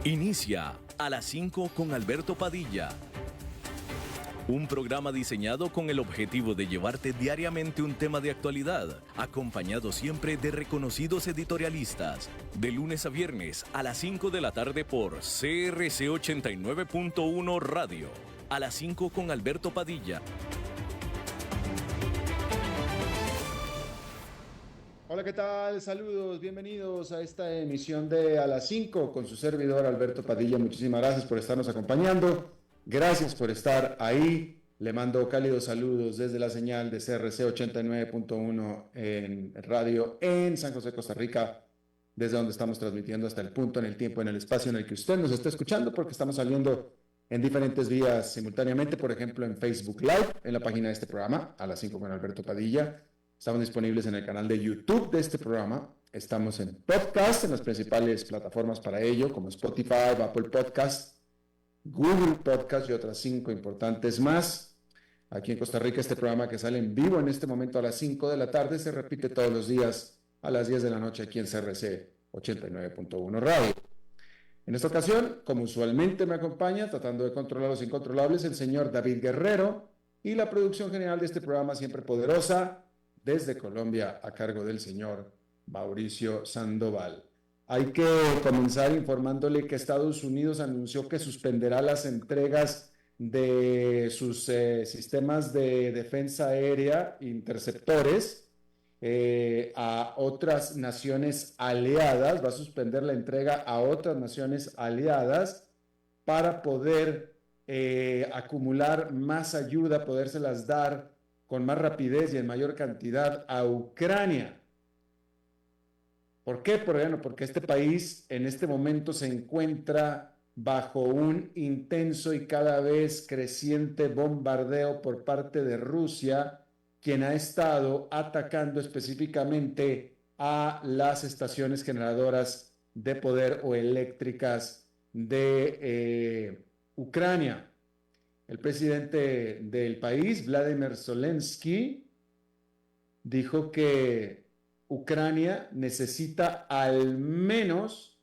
Inicia a las 5 con Alberto Padilla. Un programa diseñado con el objetivo de llevarte diariamente un tema de actualidad, acompañado siempre de reconocidos editorialistas. De lunes a viernes a las 5 de la tarde por CRC 89.1 Radio. A las 5 con Alberto Padilla. Hola, ¿qué tal? Saludos, bienvenidos a esta emisión de A las 5 con su servidor Alberto Padilla. Muchísimas gracias por estarnos acompañando. Gracias por estar ahí. Le mando cálidos saludos desde la señal de CRC 89.1 en radio en San José, Costa Rica, desde donde estamos transmitiendo hasta el punto, en el tiempo, en el espacio en el que usted nos está escuchando, porque estamos saliendo en diferentes vías simultáneamente, por ejemplo, en Facebook Live, en la página de este programa, A las 5 con Alberto Padilla. Estamos disponibles en el canal de YouTube de este programa. Estamos en podcast, en las principales plataformas para ello, como Spotify, Apple Podcast, Google Podcast y otras 5 importantes más. Aquí en Costa Rica, este programa que sale en vivo en este momento a las 5 de la tarde se repite todos los días a las 10 de la noche aquí en CRC 89.1 Radio. En esta ocasión, como usualmente me acompaña, tratando de controlar los incontrolables, el señor David Guerrero y la producción general de este programa, siempre poderosa, desde Colombia, a cargo del señor Mauricio Sandoval. Hay que comenzar informándole que Estados Unidos anunció que suspenderá las entregas de sus sistemas de defensa aérea, interceptores, a otras naciones aliadas. Va a suspender la entrega a otras naciones aliadas para poder acumular más ayuda, podérselas dar con más rapidez y en mayor cantidad a Ucrania. ¿Por qué? Bueno, porque este país en este momento se encuentra bajo un intenso y cada vez creciente bombardeo por parte de Rusia, quien ha estado atacando específicamente a las estaciones generadoras de poder o eléctricas de Ucrania. El presidente del país, Vladimir Zelensky, dijo que Ucrania necesita al menos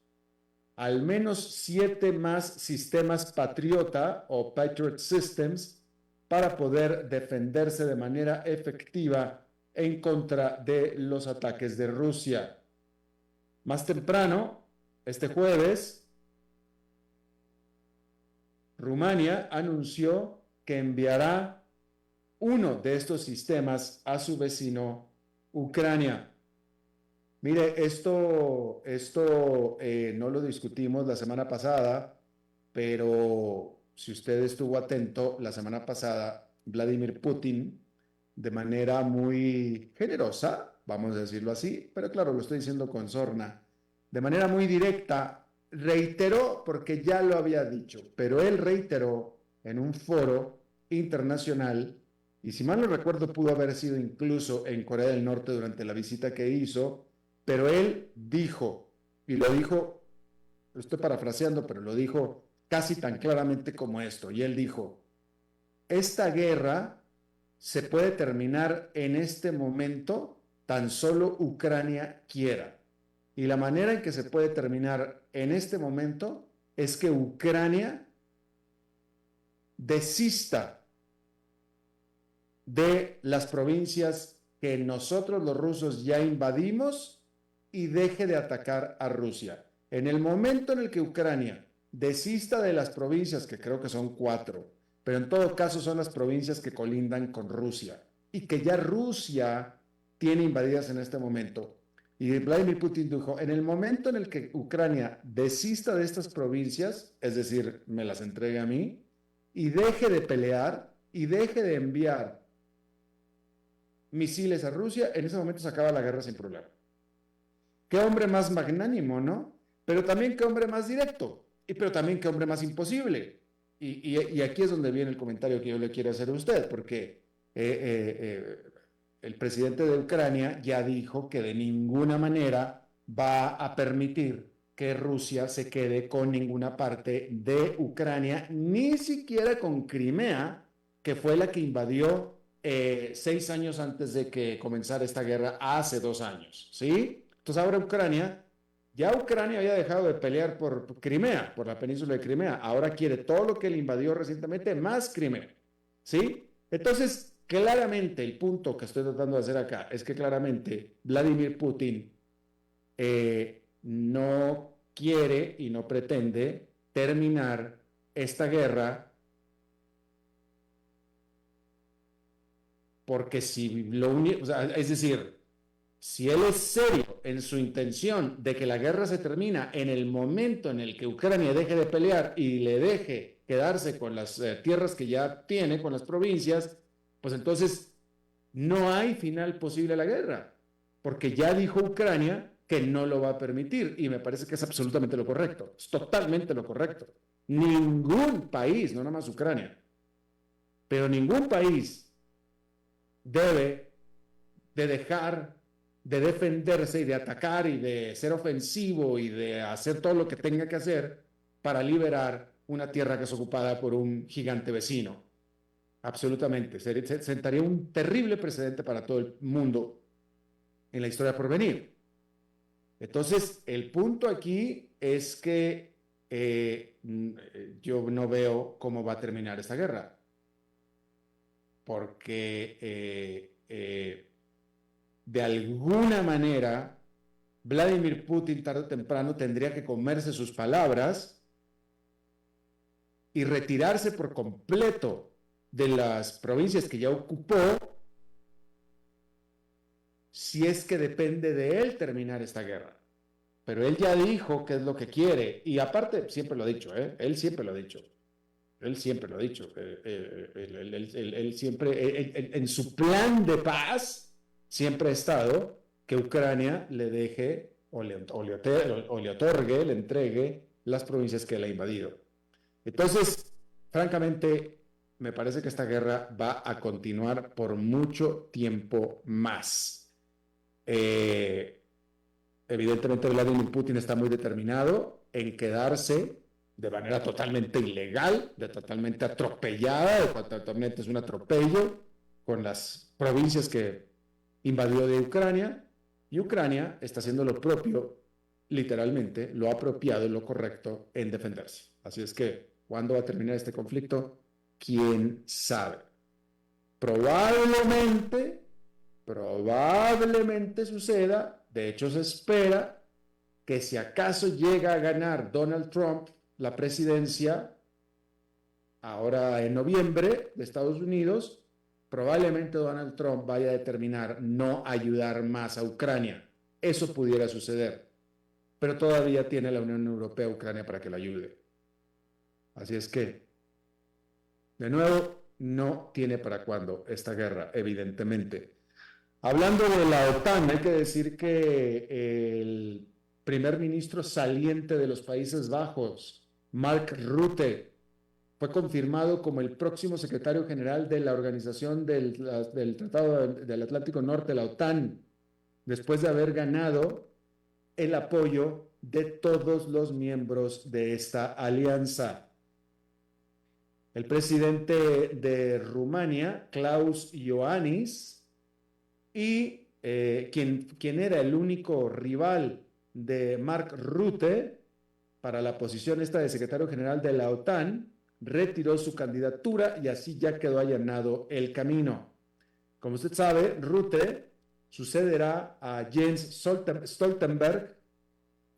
7 más sistemas Patriota o Patriot Systems para poder defenderse de manera efectiva en contra de los ataques de Rusia. Más temprano, este jueves, Rumania anunció que enviará uno de estos sistemas a su vecino Ucrania. Mire, esto no lo discutimos la semana pasada, pero si usted estuvo atento, la semana pasada Vladimir Putin, de manera muy generosa, vamos a decirlo así, pero claro, lo estoy diciendo con sorna, de manera muy directa, reiteró, porque ya lo había dicho, pero él reiteró en un foro internacional, y si mal no recuerdo pudo haber sido incluso en Corea del Norte durante la visita que hizo, pero él dijo, y lo dijo, lo estoy parafraseando, pero lo dijo casi tan claramente como esto, y él dijo, esta guerra se puede terminar en este momento, tan solo Ucrania quiera. Y la manera en que se puede terminar en este momento es que Ucrania desista de las provincias que nosotros los rusos ya invadimos y deje de atacar a Rusia. En el momento en el que Ucrania desista de las provincias, que creo que son 4, pero en todo caso son las provincias que colindan con Rusia y que ya Rusia tiene invadidas en este momento. Y Vladimir Putin dijo, en el momento en el que Ucrania desista de estas provincias, es decir, me las entregue a mí, y deje de pelear y deje de enviar misiles a Rusia, en ese momento se acaba la guerra sin problema. Qué hombre más magnánimo, ¿no? Pero también qué hombre más directo, pero también qué hombre más imposible. Y aquí es donde viene el comentario que yo le quiero hacer a usted, porque el presidente de Ucrania ya dijo que de ninguna manera va a permitir que Rusia se quede con ninguna parte de Ucrania, ni siquiera con Crimea, que fue la que invadió 6 años antes de que comenzara esta guerra, hace 2 años, ¿sí? Entonces ahora Ucrania Ya Ucrania había dejado de pelear por Crimea, por la península de Crimea. Ahora quiere todo lo que le invadió recientemente, más Crimea. ¿Sí? Entonces, claramente, el punto que estoy tratando de hacer acá es que claramente Vladimir Putin no quiere y no pretende terminar esta guerra, porque si lo único, o sea, es decir, si él es serio en su intención de que la guerra se termina en el momento en el que Ucrania deje de pelear y le deje quedarse con las tierras que ya tiene, con las provincias, pues entonces no hay final posible a la guerra, porque ya dijo Ucrania que no lo va a permitir y me parece que es absolutamente lo correcto, es totalmente lo correcto. Ningún país, no nada más Ucrania, pero ningún país debe de dejar de defenderse y de atacar y de ser ofensivo y de hacer todo lo que tenga que hacer para liberar una tierra que es ocupada por un gigante vecino. Absolutamente. Sentaría un terrible precedente para todo el mundo en la historia por venir. Entonces, el punto aquí es que yo no veo cómo va a terminar esta guerra, porque de alguna manera Vladimir Putin tarde o temprano tendría que comerse sus palabras y retirarse por completo de las provincias que ya ocupó, si es que depende de él terminar esta guerra. Pero él ya dijo qué es lo que quiere, y aparte, siempre lo ha dicho, él siempre lo ha dicho. Él siempre lo ha dicho. Él siempre, en su plan de paz, siempre ha estado que Ucrania le deje o le otorgue, le entregue las provincias que él ha invadido. Entonces, francamente, me parece que esta guerra va a continuar por mucho tiempo más. Evidentemente, Vladimir Putin está muy determinado en quedarse de manera totalmente ilegal, de totalmente atropellada, de totalmente es un atropello con las provincias que invadió de Ucrania, y Ucrania está haciendo lo propio, literalmente, lo apropiado y lo correcto en defenderse. Así es que, ¿cuándo va a terminar este conflicto? ¿Quién sabe? Probablemente suceda, de hecho se espera que si acaso llega a ganar Donald Trump la presidencia ahora en noviembre de Estados Unidos, probablemente Donald Trump vaya a determinar no ayudar más a Ucrania. Eso pudiera suceder, pero todavía tiene la Unión Europea a Ucrania para que la ayude. Así es que, de nuevo, no tiene para cuándo esta guerra, evidentemente. Hablando de la OTAN, hay que decir que el primer ministro saliente de los Países Bajos, Mark Rutte, fue confirmado como el próximo secretario general de la Organización del Tratado del Atlántico Norte, la OTAN, después de haber ganado el apoyo de todos los miembros de esta alianza. El presidente de Rumania, Klaus Iohannis, y quien era el único rival de Mark Rutte para la posición esta de secretario general de la OTAN, retiró su candidatura y así ya quedó allanado el camino. Como usted sabe, Rutte sucederá a Jens Stoltenberg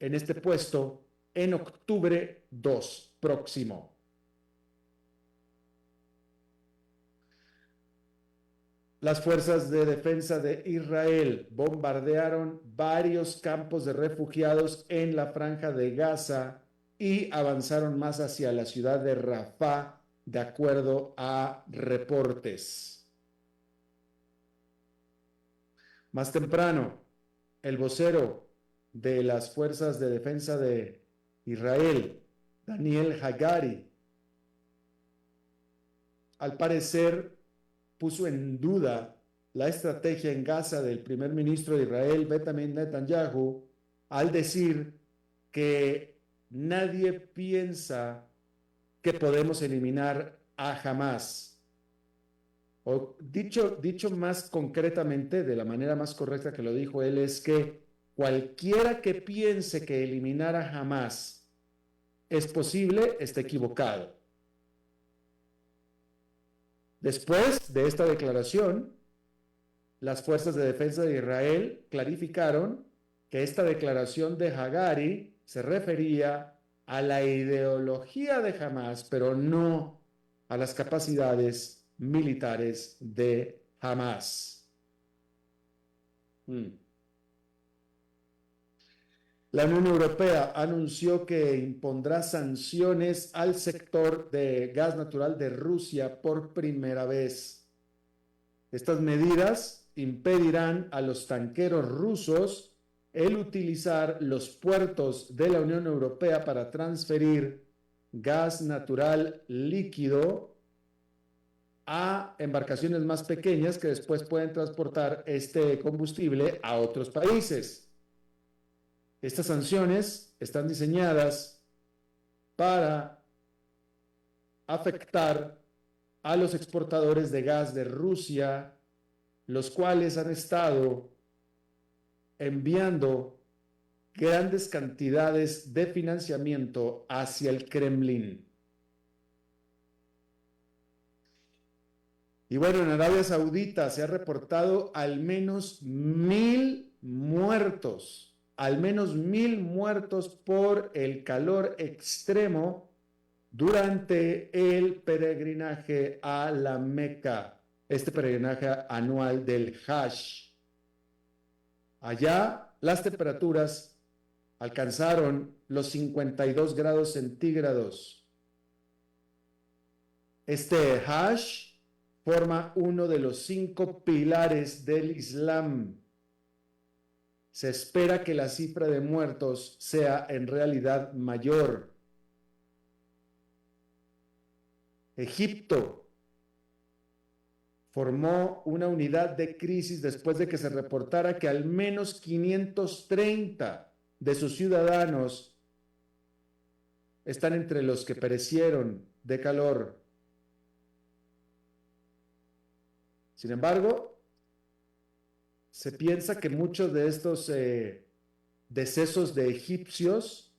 en este puesto en octubre 2 próximo. Las fuerzas de defensa de Israel bombardearon varios campos de refugiados en la franja de Gaza y avanzaron más hacia la ciudad de Rafah, de acuerdo a reportes. Más temprano, el vocero de las fuerzas de defensa de Israel, Daniel Hagari, al parecer puso en duda la estrategia en Gaza del primer ministro de Israel, Benjamin Netanyahu, al decir que nadie piensa que podemos eliminar a Hamás. O dicho más concretamente, de la manera más correcta que lo dijo él, es que Cualquiera que piense que eliminar a Hamás es posible, está equivocado. Después de esta declaración, las fuerzas de defensa de Israel clarificaron que esta declaración de Hagari se refería a la ideología de Hamás, pero no a las capacidades militares de Hamás. La Unión Europea anunció que impondrá sanciones al sector de gas natural de Rusia por primera vez. Estas medidas impedirán a los tanqueros rusos el utilizar los puertos de la Unión Europea para transferir gas natural líquido a embarcaciones más pequeñas que después pueden transportar este combustible a otros países. Estas sanciones están diseñadas para afectar a los exportadores de gas de Rusia, los cuales han estado enviando grandes cantidades de financiamiento hacia el Kremlin. Y bueno, en Arabia Saudita se ha reportado al menos 1,000 muertos. Al menos 1,000 muertos por el calor extremo durante el peregrinaje a la Meca, este peregrinaje anual del Hajj. Allá las temperaturas alcanzaron los 52 grados centígrados. Este Hajj forma uno de los 5 pilares del Islam. Se espera que la cifra de muertos sea en realidad mayor. Egipto formó una unidad de crisis después de que se reportara que al menos 530 de sus ciudadanos están entre los que perecieron de calor. Sin embargo, se piensa que muchos de estos decesos de egipcios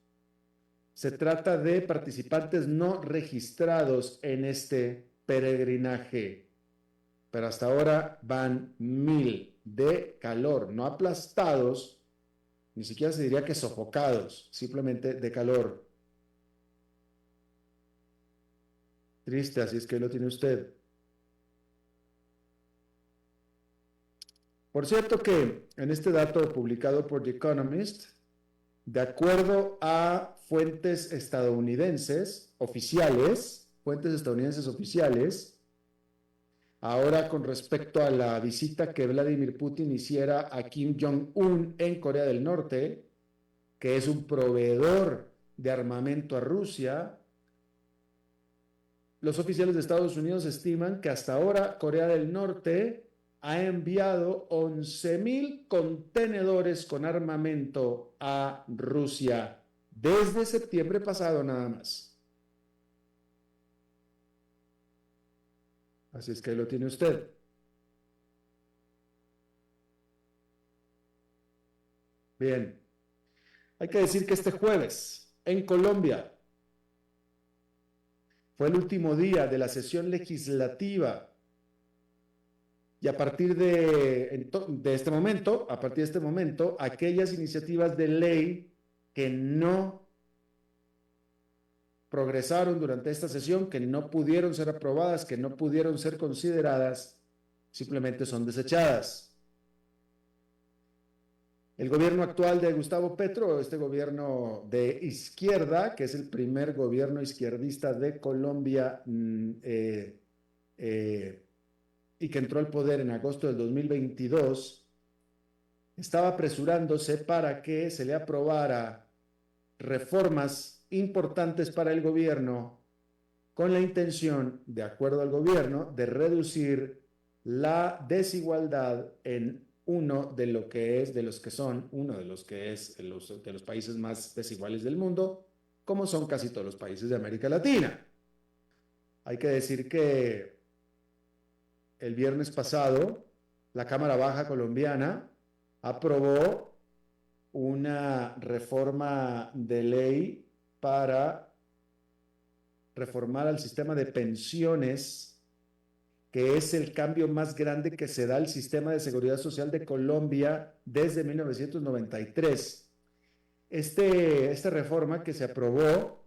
se trata de participantes no registrados en este peregrinaje. Pero hasta ahora van 1,000 de calor, no aplastados, ni siquiera se diría que sofocados, simplemente de calor. Triste, así es que lo tiene usted. Por cierto que en este dato publicado por The Economist, de acuerdo a fuentes estadounidenses oficiales, ahora con respecto a la visita que Vladimir Putin hiciera a Kim Jong-un en Corea del Norte, que es un proveedor de armamento a Rusia, los oficiales de Estados Unidos estiman que hasta ahora Corea del Norte ha enviado 11,000 contenedores con armamento a Rusia desde septiembre pasado nada más. Así es que ahí lo tiene usted. Bien, hay que decir que este jueves en Colombia fue el último día de la sesión legislativa. Y a partir de este momento, aquellas iniciativas de ley que no progresaron durante esta sesión, que no pudieron ser aprobadas, que no pudieron ser consideradas, simplemente son desechadas. El gobierno actual de Gustavo Petro, este gobierno de izquierda, que es el primer gobierno izquierdista de Colombia, y que entró al poder en agosto del 2022, estaba apresurándose para que se le aprobara reformas importantes para el gobierno con la intención, de acuerdo al gobierno, de reducir la desigualdad en uno de los países más desiguales del mundo, como son casi todos los países de América Latina. Hay que decir que el viernes pasado, la Cámara Baja colombiana aprobó una reforma de ley para reformar al sistema de pensiones, que es el cambio más grande que se da al sistema de seguridad social de Colombia desde 1993. Esta reforma que se aprobó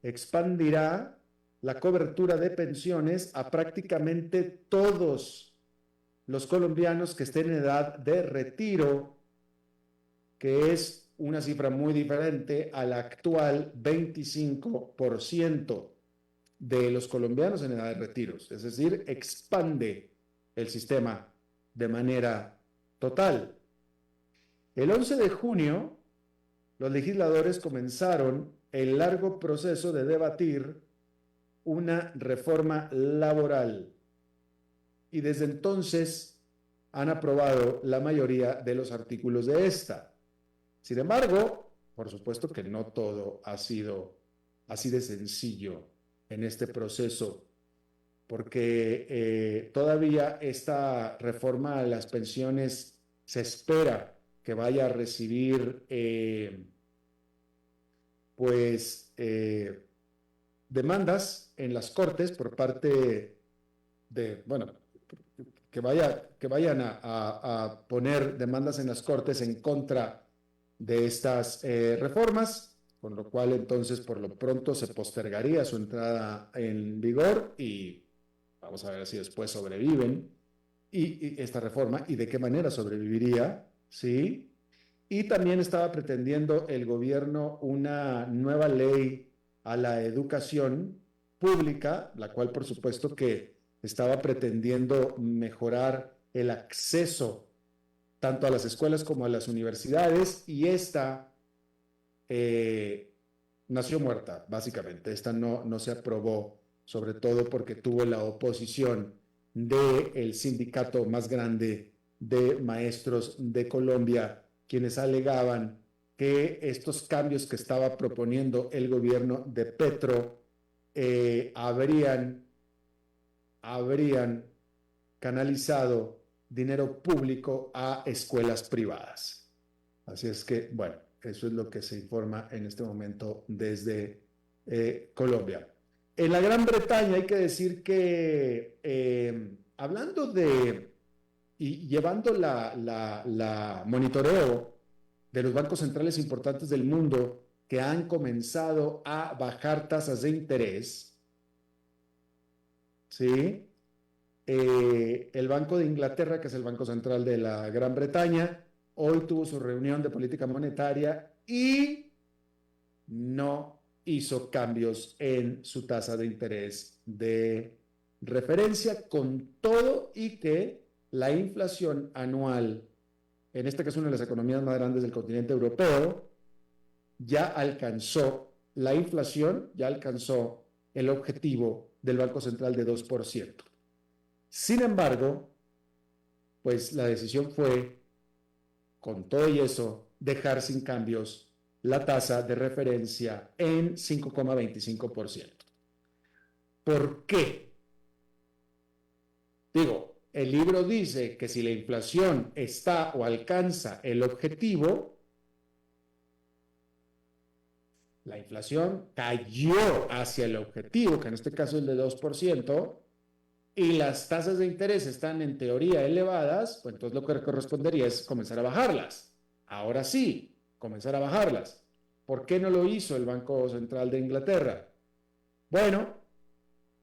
expandirá la cobertura de pensiones a prácticamente todos los colombianos que estén en edad de retiro, que es una cifra muy diferente al actual 25% de los colombianos en edad de retiros. Es decir, expande el sistema de manera total. El 11 de junio, los legisladores comenzaron el largo proceso de debatir una reforma laboral y desde entonces han aprobado la mayoría de los artículos de esta. Sin embargo, por supuesto que no todo ha sido así de sencillo en este proceso, porque todavía esta reforma a las pensiones se espera que vaya a recibir demandas en las cortes por parte de, bueno, que vayan a poner demandas en las cortes en contra de estas reformas, con lo cual entonces por lo pronto se postergaría su entrada en vigor y vamos a ver si después sobreviven y esta reforma y de qué manera sobreviviría, ¿sí? Y también estaba pretendiendo el gobierno una nueva ley a la educación pública, la cual por supuesto que estaba pretendiendo mejorar el acceso tanto a las escuelas como a las universidades, y esta nació muerta, básicamente. Esta no se aprobó, sobre todo porque tuvo la oposición del sindicato más grande de maestros de Colombia, quienes alegaban que estos cambios que estaba proponiendo el gobierno de Petro habrían canalizado dinero público a escuelas privadas. Así es que, bueno, eso es lo que se informa en este momento desde Colombia. En la Gran Bretaña hay que decir que hablando de y llevando la monitoreo de los bancos centrales importantes del mundo que han comenzado a bajar tasas de interés, ¿sí? El Banco de Inglaterra, que es el Banco Central de la Gran Bretaña, hoy tuvo su reunión de política monetaria y no hizo cambios en su tasa de interés de referencia, con todo y que la inflación anual, en esta que es una de las economías más grandes del continente europeo, la inflación ya alcanzó el objetivo del Banco Central de 2%. Sin embargo, pues la decisión fue, con todo y eso, dejar sin cambios la tasa de referencia en 5,25%. ¿Por qué? Digo, el libro dice que si la inflación está o alcanza el objetivo, la inflación cayó hacia el objetivo, que en este caso es de 2%, y las tasas de interés están en teoría elevadas, pues entonces lo que correspondería es comenzar a bajarlas. Ahora sí, comenzar a bajarlas. ¿Por qué no lo hizo el Banco Central de Inglaterra? Bueno,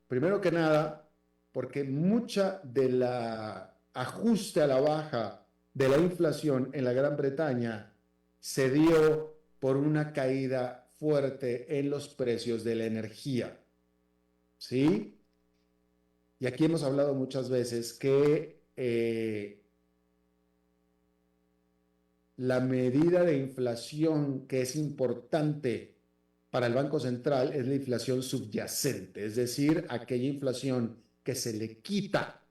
primero que nada, porque mucha de la ajuste a la baja de la inflación en la Gran Bretaña se dio por una caída fuerte en los precios de la energía. ¿Sí? Y aquí hemos hablado muchas veces que la medida de inflación que es importante para el Banco Central es la inflación subyacente, es decir, aquella inflación que se le quita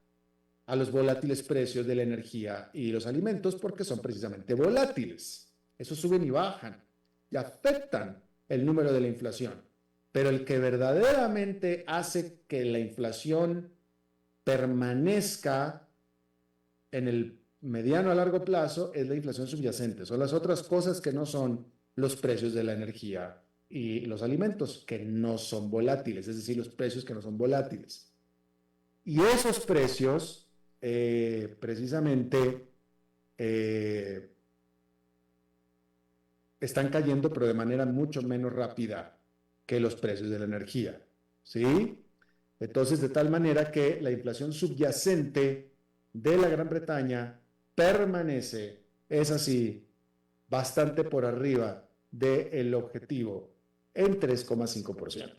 a los volátiles precios de la energía y los alimentos porque son precisamente volátiles. Esos suben y bajan y afectan el número de la inflación. Pero el que verdaderamente hace que la inflación permanezca en mediano a largo plazo es la inflación subyacente. Son las otras cosas que no son los precios de la energía y los alimentos, que no son volátiles, es decir, los precios que no son volátiles. Y esos precios, precisamente, están cayendo, pero de manera mucho menos rápida que los precios de la energía, ¿sí? Entonces, de tal manera que la inflación subyacente de la Gran Bretaña permanece, es así, bastante por arriba del objetivo en 3,5%.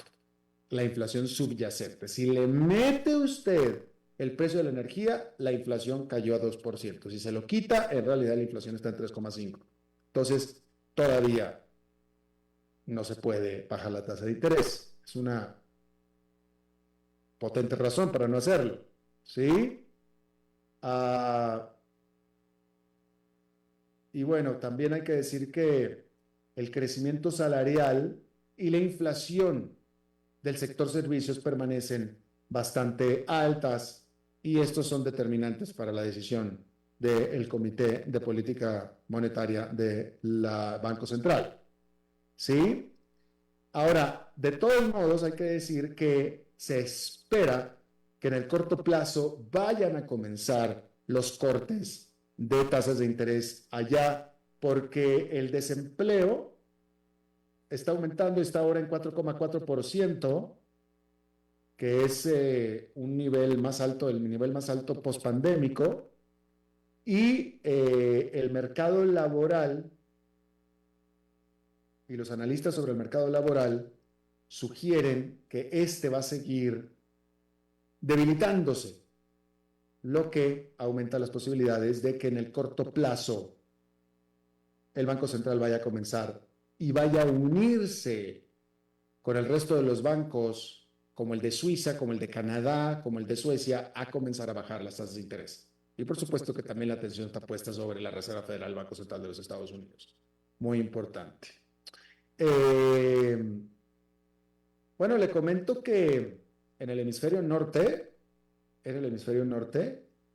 La inflación subyacente. Si le mete usted el precio de la energía, la inflación cayó a 2%. Si se lo quita, en realidad la inflación está en 3,5%. Entonces, todavía no se puede bajar la tasa de interés. Es una potente razón para no hacerlo, ¿sí? Y bueno, también hay que decir que el crecimiento salarial y la inflación del sector servicios permanecen bastante altas y estos son determinantes para la decisión del Comité de Política Monetaria del Banco Central, ¿sí? Ahora, de todos modos, hay que decir que se espera que en el corto plazo vayan a comenzar los cortes de tasas de interés allá, porque el desempleo está aumentando, está ahora en 4,4%, que es un nivel más alto, el nivel más alto pospandémico, y el mercado laboral y los analistas sobre el mercado laboral sugieren que este va a seguir debilitándose, lo que aumenta las posibilidades de que en el corto plazo el Banco Central vaya a comenzar y vaya a unirse con el resto de los bancos, como el de Suiza, como el de Canadá, como el de Suecia, a comenzar a bajar las tasas de interés. Y por supuesto que también la atención está puesta sobre la Reserva Federal, Banco Central de los Estados Unidos. Muy importante. Bueno, le comento que en el hemisferio norte,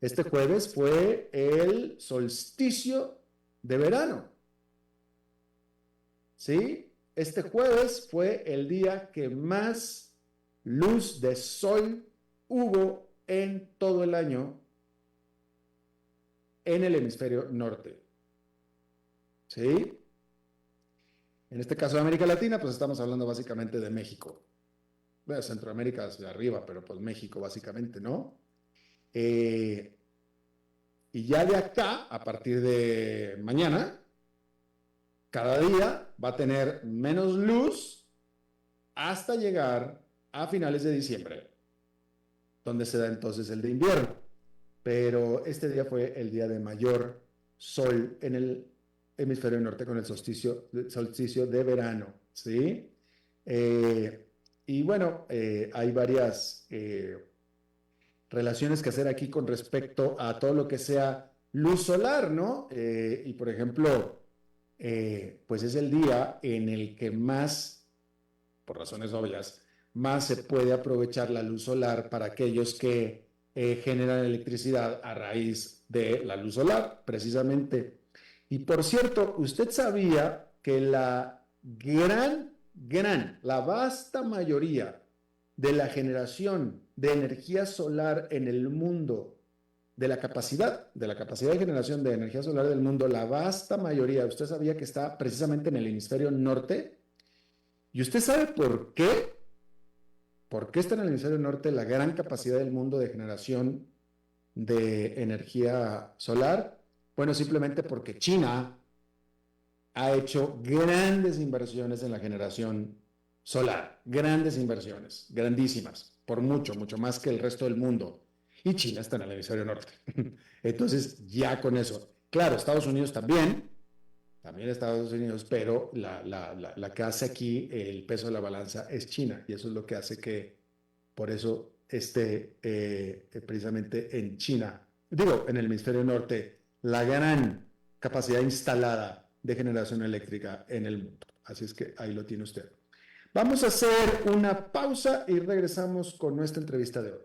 este jueves fue el solsticio de verano. ¿Sí? Este jueves fue el día que más luz de sol hubo en todo el año en el hemisferio norte. ¿Sí? En este caso de América Latina, pues estamos hablando básicamente de México. Bueno, Centroamérica hacia arriba, pero pues México básicamente, ¿no? Y ya de acá, a partir de mañana, cada día va a tener menos luz hasta llegar a finales de diciembre, donde se da entonces el de invierno. Pero este día fue el día de mayor sol en el hemisferio norte con el solsticio de verano, ¿sí? Y bueno, hay varias relaciones que hacer aquí con respecto a todo lo que sea luz solar, ¿no? Y por ejemplo, pues es el día en el que más, por razones obvias, más se puede aprovechar la luz solar para aquellos que generan electricidad a raíz de la luz solar, precisamente. Y por cierto, ¿usted sabía que la vasta mayoría de la generación de energía solar en el mundo, de la capacidad de generación de energía solar del mundo, la vasta mayoría, usted sabía que está precisamente en el hemisferio norte? ¿Y usted sabe por qué? ¿Por qué está en el hemisferio norte la gran capacidad del mundo de generación de energía solar? Bueno, simplemente porque China ha hecho grandes inversiones en la generación solar, grandes inversiones, grandísimas, por mucho, mucho más que el resto del mundo. Y China está en el hemisferio norte. Entonces, ya con eso. Claro, Estados Unidos también Estados Unidos, pero la que hace aquí el peso de la balanza es China, y eso es lo que hace que, por eso, esté precisamente en China, digo, en el hemisferio norte, la gran capacidad instalada de generación eléctrica en el mundo. Así es que ahí lo tiene usted. Vamos a hacer una pausa y regresamos con nuestra entrevista de hoy.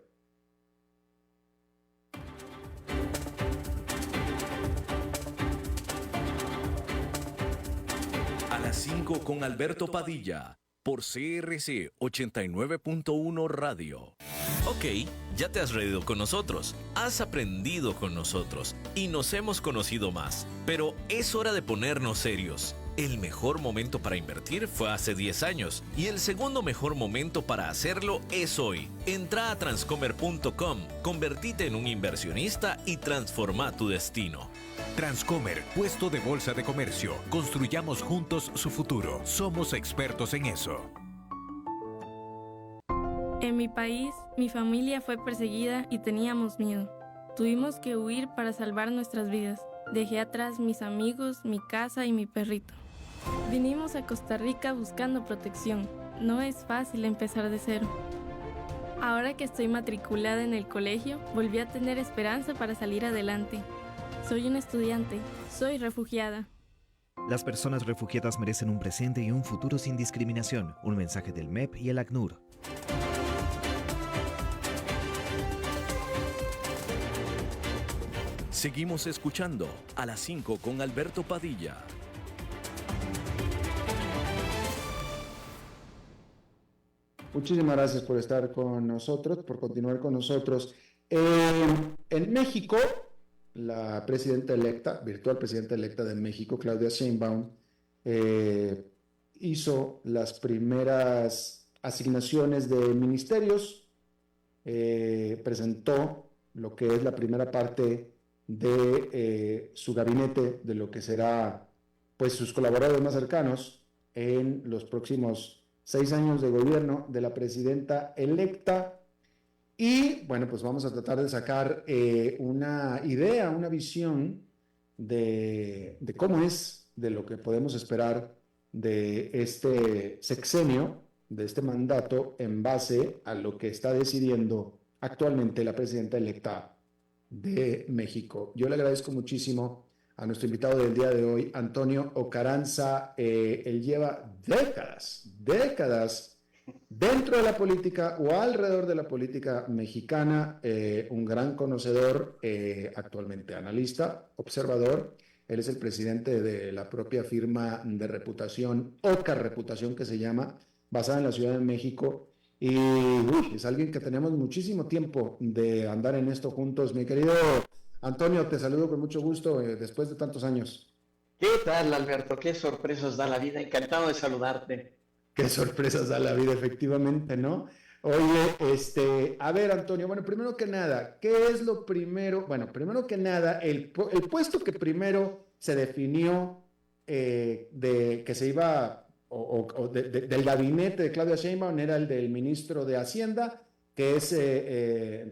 las 5 con Alberto Padilla, por CRC 89.1 Radio. Ok, ya te has reído con nosotros, has aprendido con nosotros y nos hemos conocido más. Pero es hora de ponernos serios. El mejor momento para invertir fue hace 10 años y el segundo mejor momento para hacerlo es hoy. Entra a transcomer.com, convertite en un inversionista y transforma tu destino. Transcomer, puesto de bolsa de comercio. Construyamos juntos su futuro. Somos expertos en eso. En mi país, mi familia fue perseguida y teníamos miedo. Tuvimos que huir para salvar nuestras vidas. Dejé atrás mis amigos, mi casa y mi perrito. Vinimos a Costa Rica buscando protección. No es fácil empezar de cero. Ahora que estoy matriculada en el colegio, volví a tener esperanza para salir adelante. Soy una estudiante, soy refugiada. Las personas refugiadas merecen un presente y un futuro sin discriminación. Un mensaje del MEP y el ACNUR. Seguimos escuchando a las 5 con Alberto Padilla. Muchísimas gracias por estar con nosotros, por continuar con nosotros. En México, la presidenta electa, virtual presidenta electa de México, Claudia Sheinbaum, hizo las primeras asignaciones de ministerios, presentó lo que es la primera parte de su gabinete, de lo que será pues sus colaboradores más cercanos en los próximos 6 años de gobierno de la presidenta electa. Y bueno, pues vamos a tratar de sacar una idea, una visión de cómo es, de lo que podemos esperar de este sexenio, de este mandato, en base a lo que está decidiendo actualmente la presidenta electa de México. Yo le agradezco muchísimo a nuestro invitado del día de hoy, Antonio Ocaranza. Él lleva décadas dentro de la política o alrededor de la política mexicana, un gran conocedor, actualmente analista, observador. Él es el presidente de la propia firma de reputación, Oca Reputación, que se llama, basada en la Ciudad de México. Y es alguien que tenemos muchísimo tiempo de andar en esto juntos. Mi querido Antonio, te saludo con mucho gusto después de tantos años. ¿Qué tal, Alberto? Qué sorpresas da la vida. Encantado de saludarte. Qué sorpresas da la vida, efectivamente, ¿no? Oye, a ver, Antonio, bueno, primero que nada, ¿qué es lo primero? Bueno, primero que nada, el puesto que primero se definió de que se iba, del gabinete de Claudia Sheinbaum, era el del ministro de Hacienda, que es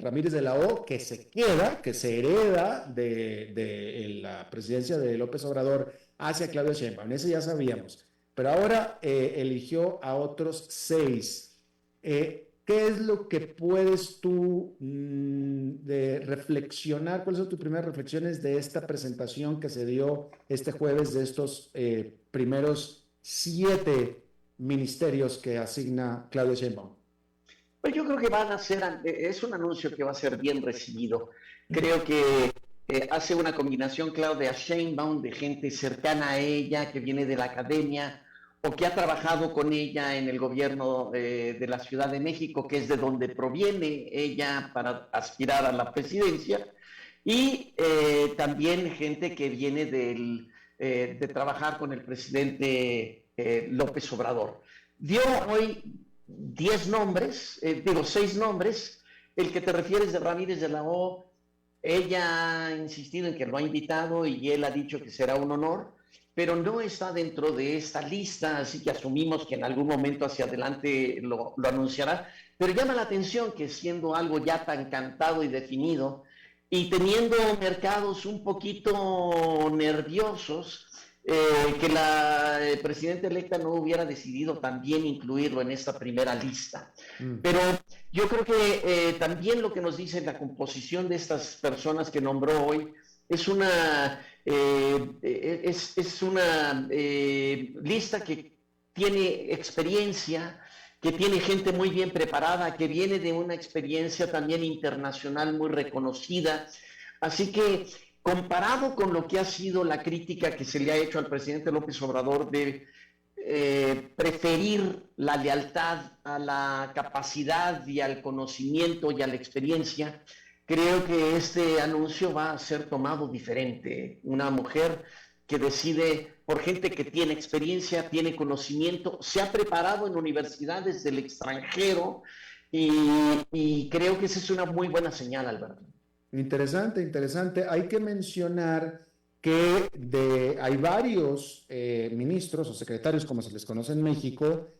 Ramírez de la O, que se queda, que se hereda de la presidencia de López Obrador hacia Claudia Sheinbaum. Ese ya sabíamos. Pero ahora eligió a otros 6. ¿Qué es lo que puedes tú de reflexionar? ¿Cuáles son tus primeras reflexiones de esta presentación que se dio este jueves de estos primeros 7 ministerios que asigna Claudia Sheinbaum? Pues yo creo que van a ser, es un anuncio que va a ser bien recibido. Creo que hace una combinación Claudia Sheinbaum de gente cercana a ella, que viene de la academia, o que ha trabajado con ella en el gobierno de la Ciudad de México, que es de donde proviene ella para aspirar a la presidencia, y también gente que viene de trabajar con el presidente López Obrador. Dio hoy 6 nombres. El que te refieres de Ramírez de la O, ella ha insistido en que lo ha invitado y él ha dicho que será un honor, pero no está dentro de esta lista, así que asumimos que en algún momento hacia adelante lo anunciará. Pero llama la atención que siendo algo ya tan cantado y definido y teniendo mercados un poquito nerviosos, que la presidenta electa no hubiera decidido también incluirlo en esta primera lista. Pero yo creo que también lo que nos dice la composición de estas personas que nombró hoy es una lista que tiene experiencia, que tiene gente muy bien preparada, que viene de una experiencia también internacional muy reconocida. Así que comparado con lo que ha sido la crítica que se le ha hecho al presidente López Obrador de preferir la lealtad a la capacidad y al conocimiento y a la experiencia, creo que este anuncio va a ser tomado diferente. Una mujer que decide por gente que tiene experiencia, tiene conocimiento, se ha preparado en universidades del extranjero y creo que esa es una muy buena señal, Alberto. Interesante, interesante. Hay que mencionar que hay varios ministros o secretarios, como se les conoce en México,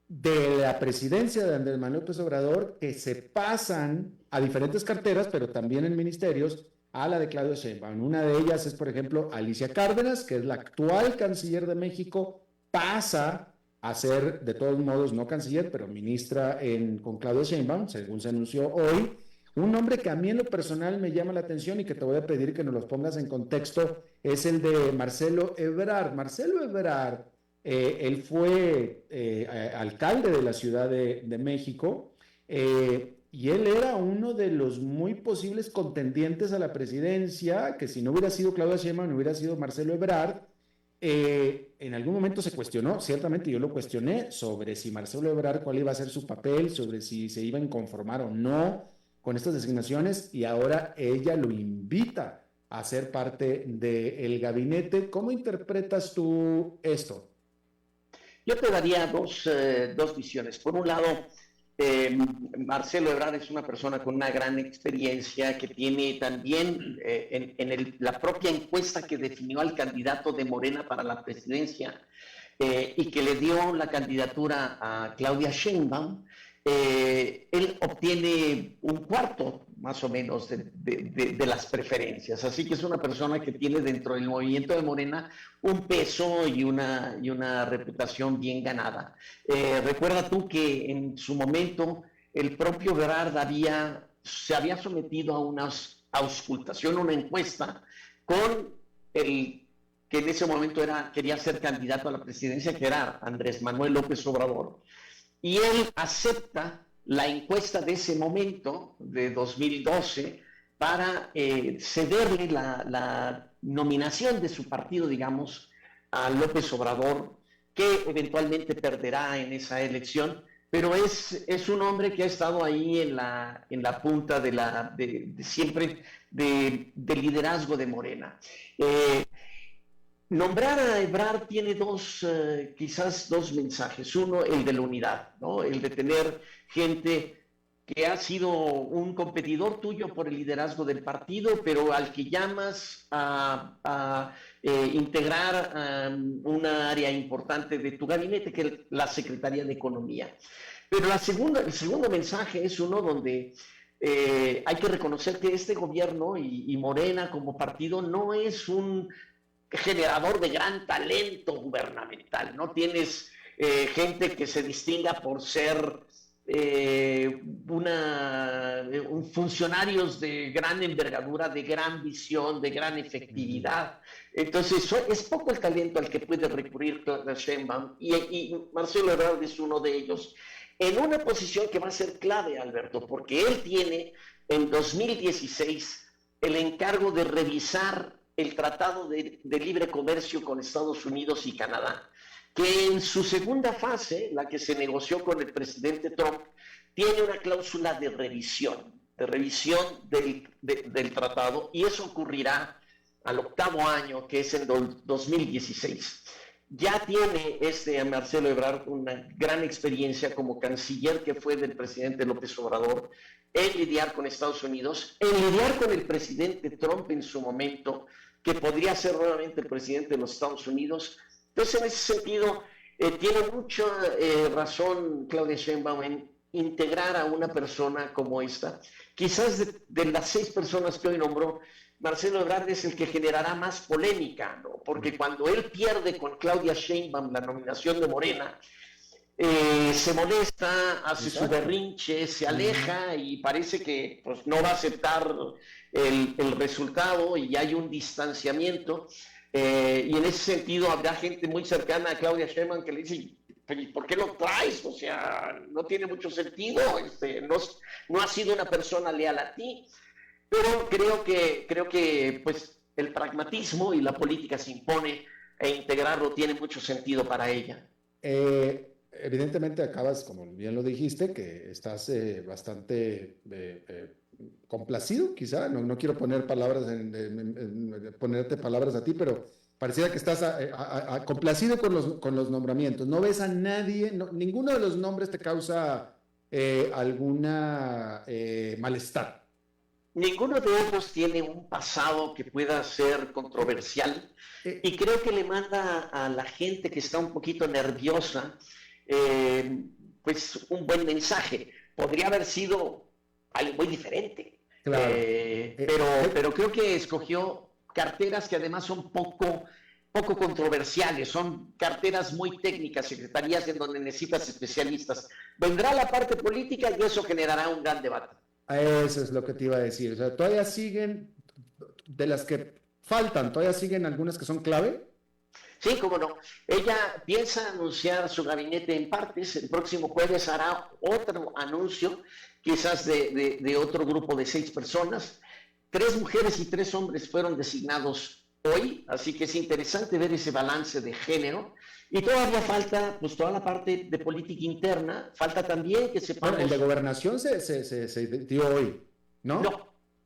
de la presidencia de Andrés Manuel López Obrador, que se pasan a diferentes carteras, pero también en ministerios, a la de Claudia Sheinbaum. Una de ellas es, por ejemplo, Alicia Cárdenas, que es la actual canciller de México, pasa a ser, de todos modos, no canciller, pero ministra con Claudia Sheinbaum, según se anunció hoy. Un nombre que a mí en lo personal me llama la atención y que te voy a pedir que nos los pongas en contexto es el de Marcelo Ebrard. Marcelo Ebrard, él fue alcalde de la Ciudad de México y él era uno de los muy posibles contendientes a la presidencia, que si no hubiera sido Claudia Sheinbaum, no hubiera sido Marcelo Ebrard. En algún momento se cuestionó, ciertamente yo lo cuestioné, sobre si Marcelo Ebrard, cuál iba a ser su papel, sobre si se iban a conformar o no con estas designaciones, y ahora ella lo invita a ser parte del gabinete. ¿Cómo interpretas tú esto? Yo te daría dos visiones. Por un lado, Marcelo Ebrard es una persona con una gran experiencia que tiene también la propia encuesta que definió al candidato de Morena para la presidencia y que le dio la candidatura a Claudia Sheinbaum. Él obtiene un cuarto más o menos de las preferencias, así que es una persona que tiene dentro del movimiento de Morena un peso y una reputación bien ganada. Recuerda tú que en su momento el propio Ebrard se había sometido a una auscultación, una encuesta con el que en ese momento quería ser candidato a la presidencia, que era Andrés Manuel López Obrador. Y él acepta la encuesta de ese momento, de 2012, para cederle la nominación de su partido, digamos, a López Obrador, que eventualmente perderá en esa elección, pero es un hombre que ha estado ahí en la punta siempre del liderazgo de Morena. Nombrar a Ebrard tiene quizás dos mensajes. Uno, el de la unidad, ¿no? El de tener gente que ha sido un competidor tuyo por el liderazgo del partido, pero al que llamas a integrar una área importante de tu gabinete, que es la Secretaría de Economía. Pero el segundo mensaje es uno donde hay que reconocer que este gobierno y Morena como partido no es un generador de gran talento gubernamental. No tienes gente que se distinga por ser funcionarios de gran envergadura, de gran visión, de gran efectividad. Entonces es poco el talento al que puede recurrir Claudia Sheinbaum y Marcelo Ebrard es uno de ellos, en una posición que va a ser clave, Alberto, porque él tiene en 2016 el encargo de revisar el Tratado de Libre Comercio con Estados Unidos y Canadá, que en su segunda fase, la que se negoció con el presidente Trump, tiene una cláusula de revisión del tratado, y eso ocurrirá al 8º año, que es en 2016. Ya tiene Marcelo Ebrard una gran experiencia como canciller que fue del presidente López Obrador en lidiar con Estados Unidos, en lidiar con el presidente Trump en su momento, que podría ser nuevamente el presidente de los Estados Unidos. Entonces, en ese sentido, tiene mucha razón Claudia Sheinbaum en integrar a una persona como esta. Quizás de las 6 personas que hoy nombró, Marcelo Ebrard es el que generará más polémica, ¿no? Porque cuando él pierde con Claudia Sheinbaum la nominación de Morena, se molesta, hace su berrinche, se aleja y parece que pues, no va a aceptar el resultado y hay un distanciamiento. Y en ese sentido habrá gente muy cercana a Claudia Sheinbaum que le dice: ¿por qué lo traes? O sea, no tiene mucho sentido, no ha sido una persona leal a ti. Pero creo que pues, el pragmatismo y la política se impone e integrarlo tiene mucho sentido para ella. Evidentemente acabas, como bien lo dijiste, que estás bastante complacido, quizá, no quiero poner palabras ponerte palabras a ti, pero pareciera que estás complacido con los nombramientos. No ves a nadie, ninguno de los nombres te causa alguna malestar. Ninguno de ellos tiene un pasado que pueda ser controversial y creo que le manda a la gente que está un poquito nerviosa pues un buen mensaje. Podría haber sido algo muy diferente, Claro. pero creo que escogió carteras que además son poco controversiales, son carteras muy técnicas, secretarías en donde necesitas especialistas. Vendrá la parte política y eso generará un gran debate. Eso es lo que te iba a decir. O sea, todavía siguen, de las que faltan, todavía siguen algunas que son clave. Sí, cómo no. Ella piensa anunciar su gabinete en partes. El próximo jueves hará otro anuncio, quizás de otro grupo de 6 personas. 3 mujeres y 3 hombres fueron designados hoy, así que es interesante ver ese balance de género. Y todavía falta, pues, toda la parte de política interna. Falta también que sepamos... Bueno, el de gobernación se dio hoy, ¿no?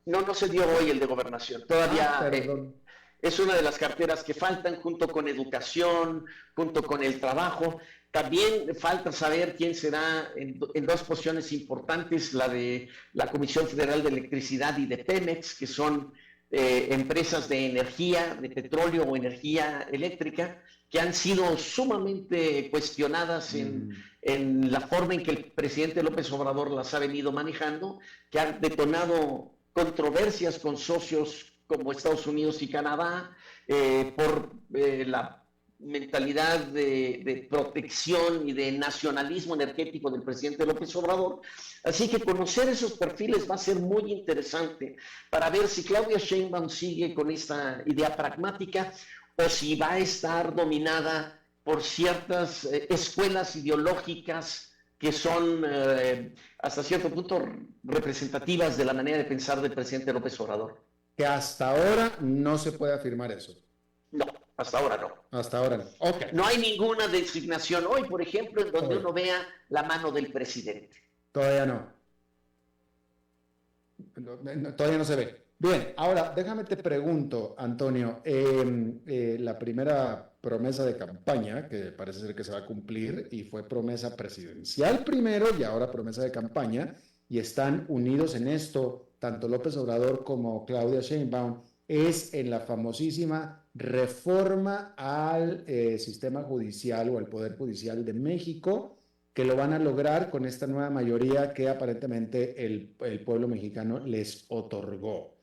No se dio hoy el de gobernación. Todavía... Perdón. Es una de las carteras que faltan, junto con educación, junto con el trabajo. También falta saber quién será en 2 posiciones importantes, la de la Comisión Federal de Electricidad y de Pemex, que son empresas de energía, de petróleo o energía eléctrica, que han sido sumamente cuestionadas en la forma en que el presidente López Obrador las ha venido manejando, que han detonado controversias con socios como Estados Unidos y Canadá, por la mentalidad de protección y de nacionalismo energético del presidente López Obrador. Así que conocer esos perfiles va a ser muy interesante para ver si Claudia Sheinbaum sigue con esta idea pragmática o si va a estar dominada por ciertas escuelas ideológicas que son hasta cierto punto representativas de la manera de pensar del presidente López Obrador. Que hasta ahora no se puede afirmar eso. No, hasta ahora no. Hasta ahora no. Okay. No hay ninguna designación hoy, por ejemplo, en donde uno vea la mano del presidente. Todavía no. Todavía no se ve. Bien, ahora déjame te pregunto, Antonio, la primera promesa de campaña, que parece ser que se va a cumplir, y fue promesa presidencial primero y ahora promesa de campaña, y están unidos en esto, tanto López Obrador como Claudia Sheinbaum, es en la famosísima reforma al sistema judicial o al Poder Judicial de México, que lo van a lograr con esta nueva mayoría que aparentemente el pueblo mexicano les otorgó.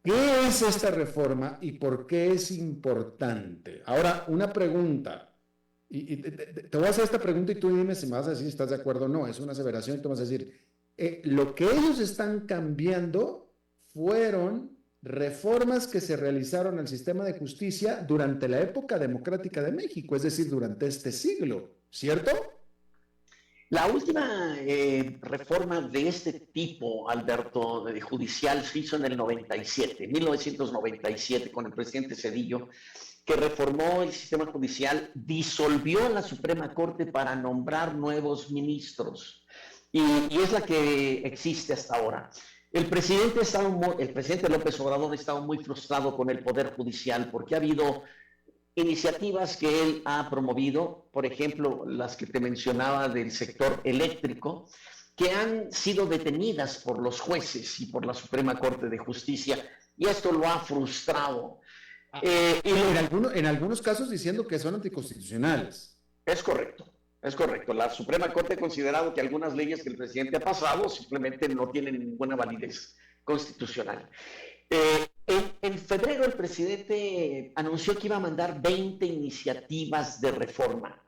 ¿Qué es esta reforma y por qué es importante? Ahora, una pregunta. Y te voy a hacer esta pregunta y tú dime si me vas a decir si estás de acuerdo o no. Es una aseveración y tú vas a decir, lo que ellos están cambiando fueron reformas que se realizaron al sistema de justicia durante la época democrática de México, es decir, durante este siglo, ¿cierto? La última reforma de este tipo, Alberto, judicial, se hizo en el 1997, con el presidente Zedillo, que reformó el sistema judicial, disolvió la Suprema Corte para nombrar nuevos ministros. Y es la que existe hasta ahora. El presidente López Obrador ha estado muy frustrado con el Poder Judicial porque ha habido iniciativas que él ha promovido, por ejemplo, las que te mencionaba del sector eléctrico, que han sido detenidas por los jueces y por la Suprema Corte de Justicia, y esto lo ha frustrado. En algunos casos diciendo que son anticonstitucionales. Es correcto. Es correcto. La Suprema Corte ha considerado que algunas leyes que el presidente ha pasado simplemente no tienen ninguna validez constitucional. En febrero el presidente anunció que iba a mandar 20 iniciativas de reforma.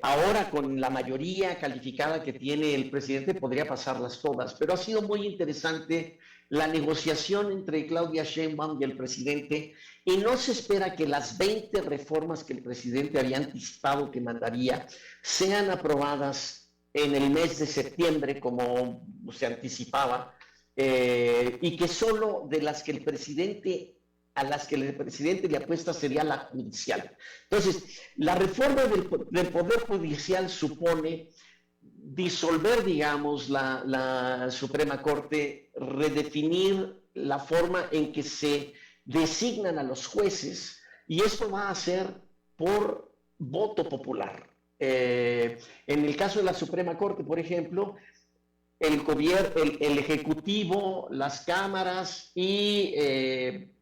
Ahora, con la mayoría calificada que tiene el presidente, podría pasarlas todas, pero ha sido muy interesante la negociación entre Claudia Sheinbaum y el presidente, y no se espera que las 20 reformas que el presidente había anticipado que mandaría sean aprobadas en el mes de septiembre, como se anticipaba, y que solo de las que el presidente a las que el presidente le apuesta sería la judicial. Entonces, la reforma del Poder Judicial supone disolver, digamos, la Suprema Corte, redefinir la forma en que se designan a los jueces, y esto va a ser por voto popular. En el caso de la Suprema Corte, por ejemplo, el gobierno, el Ejecutivo, las cámaras y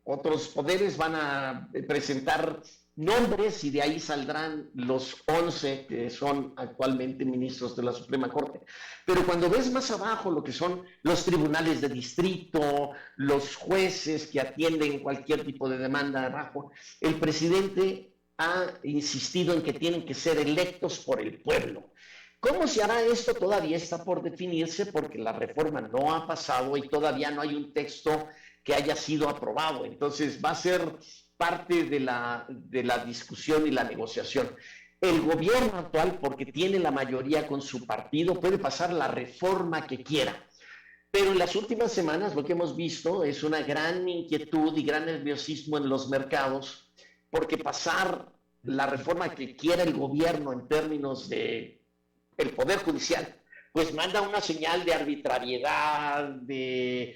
otros poderes van a presentar nombres y de ahí saldrán los 11 que son actualmente ministros de la Suprema Corte. Pero cuando ves más abajo lo que son los tribunales de distrito, los jueces que atienden cualquier tipo de demanda abajo, el presidente ha insistido en que tienen que ser electos por el pueblo. ¿Cómo se hará esto? Todavía está por definirse porque la reforma no ha pasado y todavía no hay un texto que haya sido aprobado. Entonces va a ser parte de la discusión y la negociación. El gobierno actual, porque tiene la mayoría con su partido, puede pasar la reforma que quiera. Pero en las últimas semanas lo que hemos visto es una gran inquietud y gran nerviosismo en los mercados, porque pasar la reforma que quiera el gobierno en términos de el Poder Judicial, pues manda una señal de arbitrariedad, de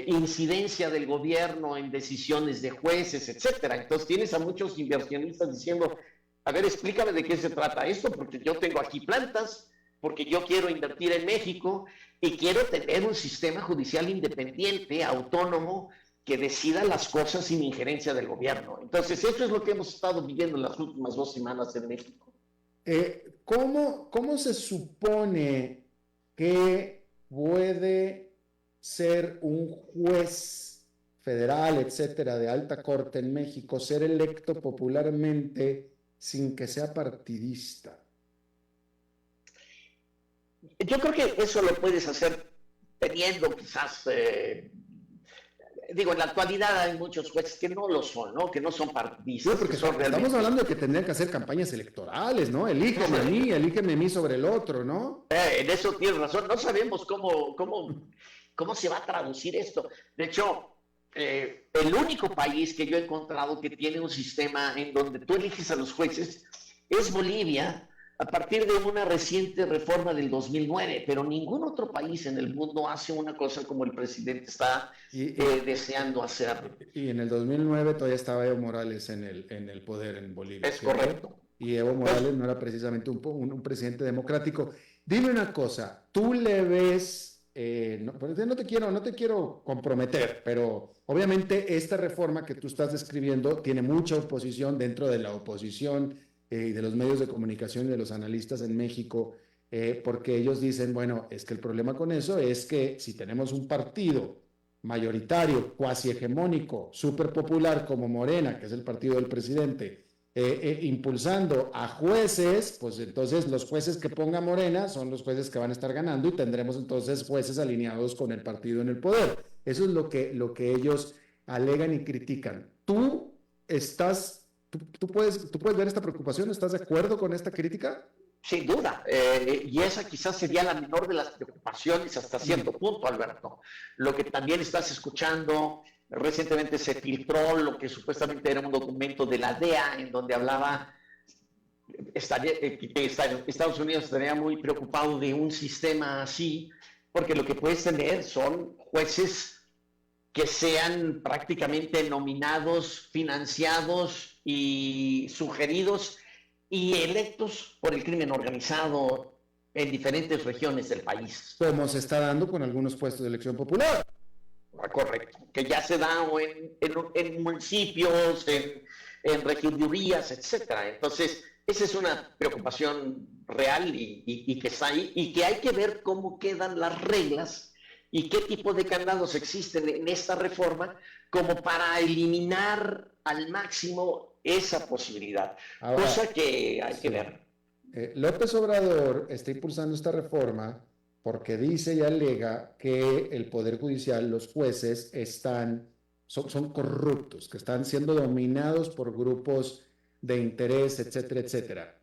incidencia del gobierno en decisiones de jueces, etcétera. Entonces tienes a muchos inversionistas diciendo, a ver, explícame de qué se trata esto, porque yo tengo aquí plantas, porque yo quiero invertir en México y quiero tener un sistema judicial independiente, autónomo, que decida las cosas sin injerencia del gobierno. Entonces, eso es lo que hemos estado viviendo en las últimas 2 semanas en México. ¿Cómo se supone que puede ser un juez federal, etcétera, de alta corte en México, ser electo popularmente sin que sea partidista? Yo creo que eso lo puedes hacer teniendo quizás... Digo, en la actualidad hay muchos jueces que no lo son, ¿no? Que no son partidistas. Sí, porque estamos hablando de que tendrían que hacer campañas electorales, ¿no? Elígeme a mí sobre el otro, ¿no? En eso tienes razón. No sabemos cómo se va a traducir esto. De hecho, el único país que yo he encontrado que tiene un sistema en donde tú eliges a los jueces es Bolivia, a partir de una reciente reforma del 2009, pero ningún otro país en el mundo hace una cosa como el presidente está deseando hacer. Y en el 2009 todavía estaba Evo Morales en el poder en Bolivia. Es correcto. Y Evo Morales no era precisamente un presidente democrático. Dime una cosa, tú le ves, no te quiero comprometer, pero obviamente esta reforma que tú estás describiendo tiene mucha oposición dentro de la oposición y de los medios de comunicación y de los analistas en México, porque ellos dicen, bueno, es que el problema con eso es que si tenemos un partido mayoritario, cuasi hegemónico, súper popular como Morena, que es el partido del presidente, impulsando a jueces, pues entonces los jueces que ponga Morena son los jueces que van a estar ganando y tendremos entonces jueces alineados con el partido en el poder. Eso es lo que ellos alegan y critican. ¿Tú puedes ver esta preocupación? ¿Estás de acuerdo con esta crítica? Sin duda, y esa quizás sería la menor de las preocupaciones hasta cierto punto, Alberto. Lo que también estás escuchando, recientemente se filtró lo que supuestamente era un documento de la DEA en donde hablaba que Estados Unidos estaría muy preocupado de un sistema así, porque lo que puedes tener son jueces que sean prácticamente nominados, financiados y sugeridos y electos por el crimen organizado en diferentes regiones del país. Como se está dando con algunos puestos de elección popular. Correcto, que ya se da en municipios, en regidurías, etcétera. Entonces, esa es una preocupación real y que está ahí, y que hay que ver cómo quedan las reglas y qué tipo de candados existen en esta reforma como para eliminar al máximo esa posibilidad. Ahora, cosa que hay que ver. López Obrador está impulsando esta reforma porque dice y alega que el Poder Judicial, los jueces, son corruptos, que están siendo dominados por grupos de interés, etcétera, etcétera.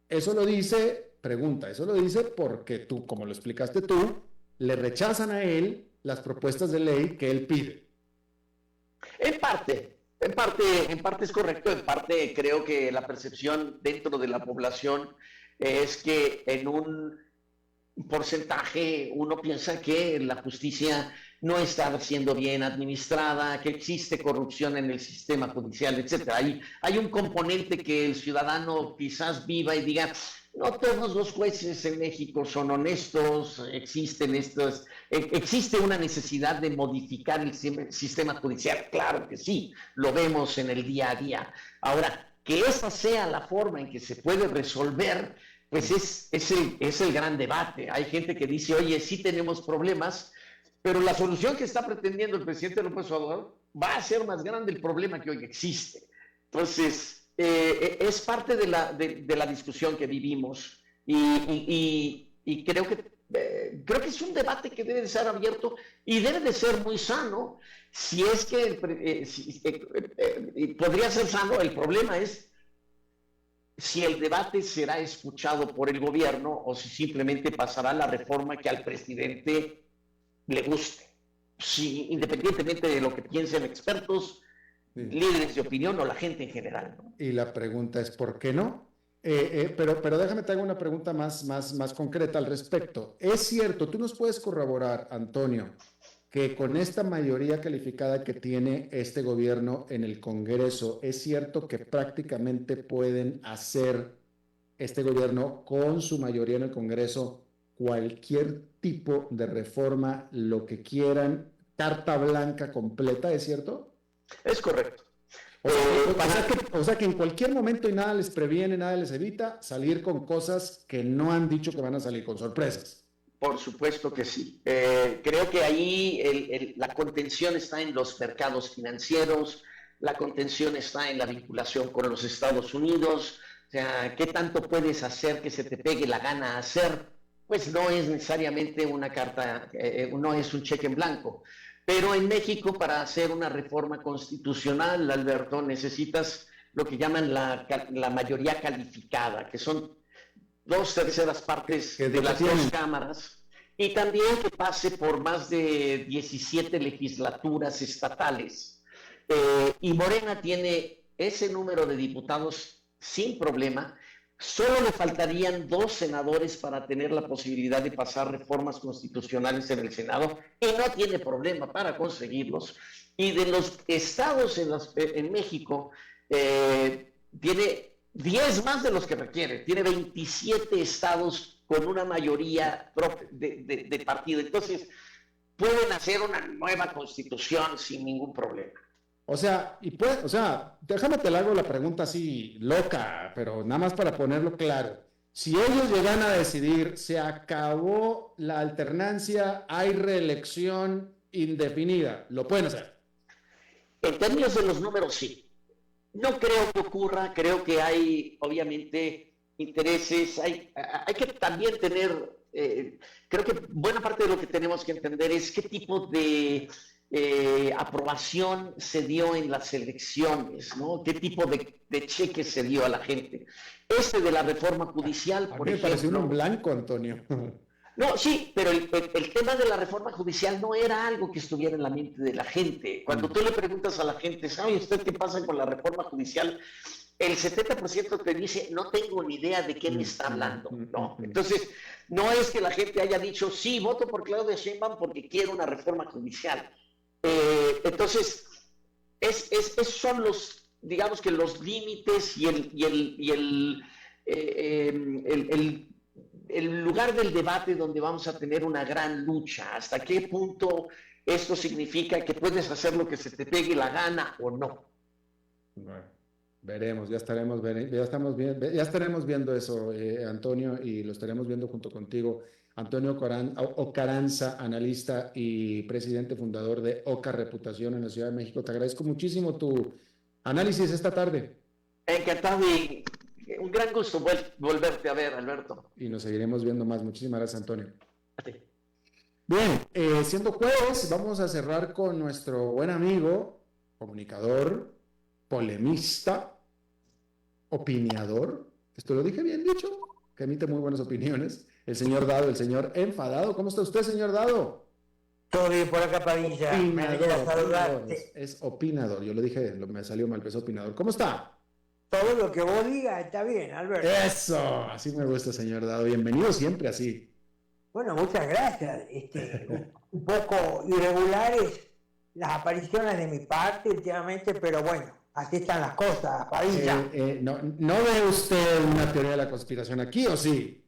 Eso lo dice porque tú, como lo explicaste tú, le rechazan a él las propuestas de ley que él pide. En parte, En parte es correcto, en parte creo que la percepción dentro de la población es que en un porcentaje uno piensa que la justicia no está siendo bien administrada, que existe corrupción en el sistema judicial, etcétera. Hay un componente que el ciudadano quizás viva y diga, no todos los jueces en México son honestos, existe una necesidad de modificar el sistema judicial, claro que sí, lo vemos en el día a día. Ahora, que esa sea la forma en que se puede resolver, pues es el gran debate. Hay gente que dice, oye, sí tenemos problemas, pero la solución que está pretendiendo el presidente López Obrador va a ser más grande el problema que hoy existe. Entonces, es parte de la discusión que vivimos y creo que es un debate que debe de ser abierto y debe de ser muy sano. Si es que podría ser sano, el problema es si el debate será escuchado por el gobierno o si simplemente pasará la reforma que al presidente le guste. Si, independientemente de lo que piensen expertos, líderes de opinión o la gente en general, ¿no? Y la pregunta es, ¿por qué no? Pero déjame te hago una pregunta más concreta al respecto. Es cierto, tú nos puedes corroborar, Antonio, que con esta mayoría calificada que tiene este gobierno en el Congreso, es cierto que prácticamente pueden hacer este gobierno con su mayoría en el Congreso cualquier tipo de reforma, lo que quieran, carta blanca completa, ¿es cierto? Es correcto. O sea que en cualquier momento y nada les previene, nada les evita salir con cosas que no han dicho que van a salir, con sorpresas. Por supuesto que sí. Creo que ahí la contención está en los mercados financieros, la contención está en la vinculación con los Estados Unidos. O sea, ¿qué tanto puedes hacer que se te pegue la gana hacer? Pues no es necesariamente una carta, no es un cheque en blanco. Pero en México, para hacer una reforma constitucional, Alberto, necesitas lo que llaman la mayoría calificada, que son 2/3 partes de las dos cámaras, y también que pase por más de 17 legislaturas estatales. Y Morena tiene ese número de diputados sin problema. Solo le faltarían 2 senadores para tener la posibilidad de pasar reformas constitucionales en el Senado y no tiene problema para conseguirlos. Y de los estados en México, tiene 10 más de los que requiere. Tiene 27 estados con una mayoría de partido. Entonces, pueden hacer una nueva constitución sin ningún problema. O sea, déjame te hago la pregunta así loca, pero nada más para ponerlo claro. Si ellos llegan a decidir, se acabó la alternancia, hay reelección indefinida, ¿lo pueden hacer? En términos de los números, sí. No creo que ocurra, creo que hay obviamente intereses, hay que también tener, creo que buena parte de lo que tenemos que entender es qué tipo de aprobación se dio en las elecciones, ¿no? ¿Qué tipo de cheque se dio a la gente? De la reforma judicial, por ejemplo. Me pareció uno en blanco, Antonio. No, sí, pero el tema de la reforma judicial no era algo que estuviera en la mente de la gente. Cuando tú le preguntas a la gente, ¿sabe usted qué pasa con la reforma judicial? El 70% te dice, no tengo ni idea de qué me está hablando, ¿no? Entonces, no es que la gente haya dicho, sí, voto por Claudia Sheinbaum porque quiero una reforma judicial. Entonces, esos son digamos que los límites y el lugar del debate donde vamos a tener una gran lucha. ¿Hasta qué punto esto significa que puedes hacer lo que se te pegue la gana o no? Bueno, veremos, ya estaremos viendo eso, Antonio, y lo estaremos viendo junto contigo. Antonio Ocaranza, analista y presidente fundador de Oca Reputación en la Ciudad de México. Te agradezco muchísimo tu análisis esta tarde. Encantado y un gran gusto volverte a ver, Alberto. Y nos seguiremos viendo más. Muchísimas gracias, Antonio. A ti. Bien, siendo jueves, vamos a cerrar con nuestro buen amigo, comunicador, polemista, opiniador. ¿Esto lo dije bien dicho? Que emite muy buenas opiniones. El señor Dado, el señor enfadado. ¿Cómo está usted, señor Dado? Todo bien por acá, Padilla. Me alegra saludarte. Es opinador. Yo lo dije, me salió mal, pero es opinador. ¿Cómo está? Todo lo que vos digas está bien, Alberto. Eso, así me gusta, señor Dado. Bienvenido siempre así. Bueno, muchas gracias. Un poco irregulares las apariciones de mi parte últimamente, pero bueno, así están las cosas, Padilla. ¿No ve usted una teoría de la conspiración aquí o sí?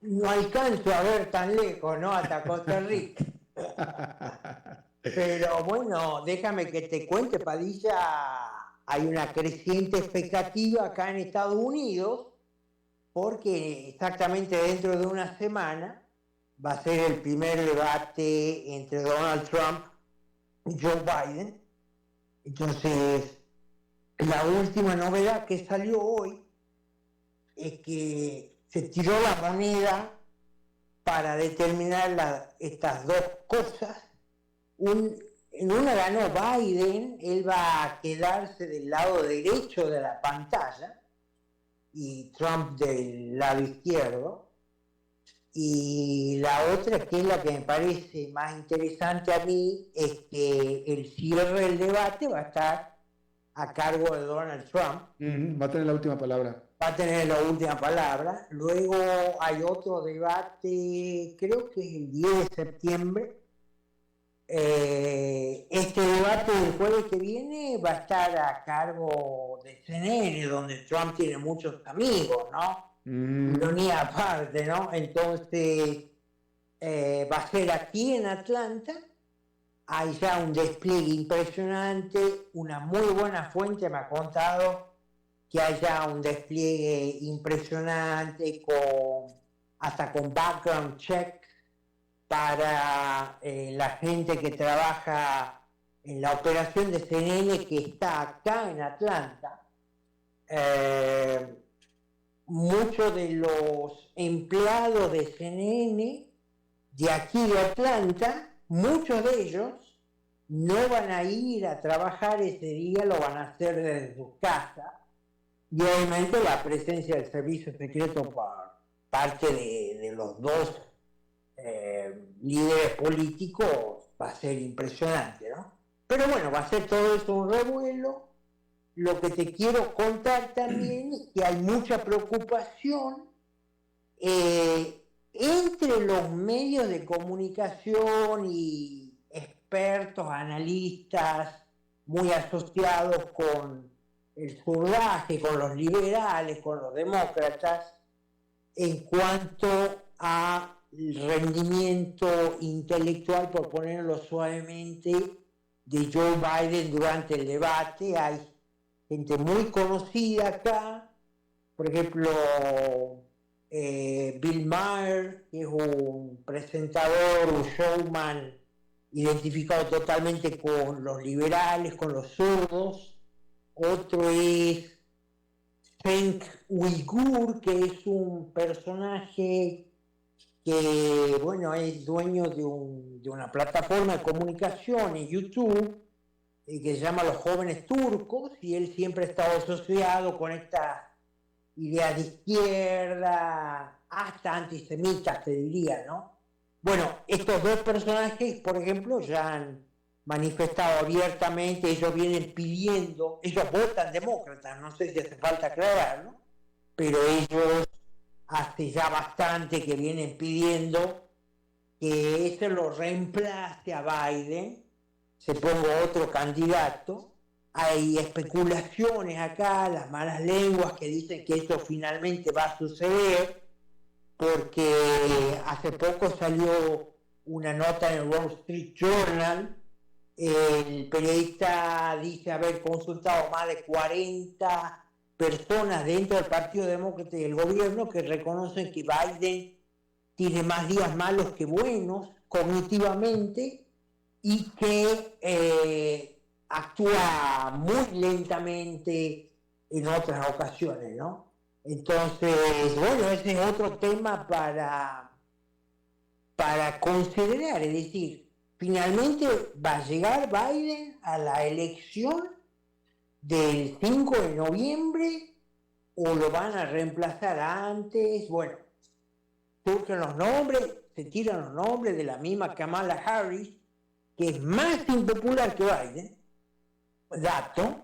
No alcanzo a ver tan lejos, ¿no? Hasta Costa Rica. Pero bueno, déjame que te cuente, Padilla. Hay una creciente expectativa acá en Estados Unidos porque exactamente dentro de una semana va a ser el primer debate entre Donald Trump y Joe Biden. Entonces, la última novedad que salió hoy es que se tiró la moneda para determinar estas dos cosas. En una ganó Biden, él va a quedarse del lado derecho de la pantalla y Trump del lado izquierdo. Y la otra, que es la que me parece más interesante a mí, es que el cierre del debate va a estar a cargo de Donald Trump. Va a tener la última palabra. Va a tener la última palabra. Luego hay otro debate, creo que es el 10 de septiembre. Este debate del jueves que viene va a estar a cargo de CNN, donde Trump tiene muchos amigos, ¿no? Ironía aparte, ¿no? Entonces va a ser aquí en Atlanta. Hay ya un despliegue impresionante. Una muy buena fuente me ha contado que hay ya un despliegue impresionante hasta con background check para la gente que trabaja en la operación de CNN que está acá en Atlanta. Muchos de los empleados de CNN de aquí de Atlanta, muchos de ellos no van a ir a trabajar ese día, lo van a hacer desde sus casas. Y obviamente la presencia del servicio secreto por parte de los dos líderes políticos va a ser impresionante, ¿no? Pero bueno, va a ser todo eso un revuelo. Lo que te quiero contar también es que hay mucha preocupación entre los medios de comunicación y expertos, analistas muy asociados con el surdaje, con los liberales, con los demócratas, en cuanto a rendimiento intelectual, por ponerlo suavemente, de Joe Biden durante el debate. Hay gente muy conocida acá, por ejemplo, Bill Maher, que es un presentador, un showman identificado totalmente con los liberales, con los zurdos. Otro es Cenk Uygur, que es un personaje que, bueno, es dueño de una plataforma de comunicación en YouTube que se llama Los Jóvenes Turcos, y él siempre ha estado asociado con esta idea de izquierda, hasta antisemitas, te diría, ¿no? Bueno, estos dos personajes, por ejemplo, ya han manifestado abiertamente, ellos vienen pidiendo, ellos votan demócratas, no sé si hace falta aclararlo, pero ellos hace ya bastante que vienen pidiendo que ese lo reemplace a Biden, se ponga otro candidato. Hay especulaciones acá, las malas lenguas que dicen que esto finalmente va a suceder, porque hace poco salió una nota en el Wall Street Journal. El periodista dice haber consultado más de 40 personas dentro del Partido Demócrata y el gobierno que reconocen que Biden tiene más días malos que buenos cognitivamente y que actúa muy lentamente en otras ocasiones, ¿no? Entonces, bueno, ese es otro tema para considerar, es decir, finalmente va a llegar Biden a la elección del 5 de noviembre o lo van a reemplazar antes. Bueno, surgen los nombres, se tiran los nombres de la misma Kamala Harris, que es más impopular que Biden. Dato.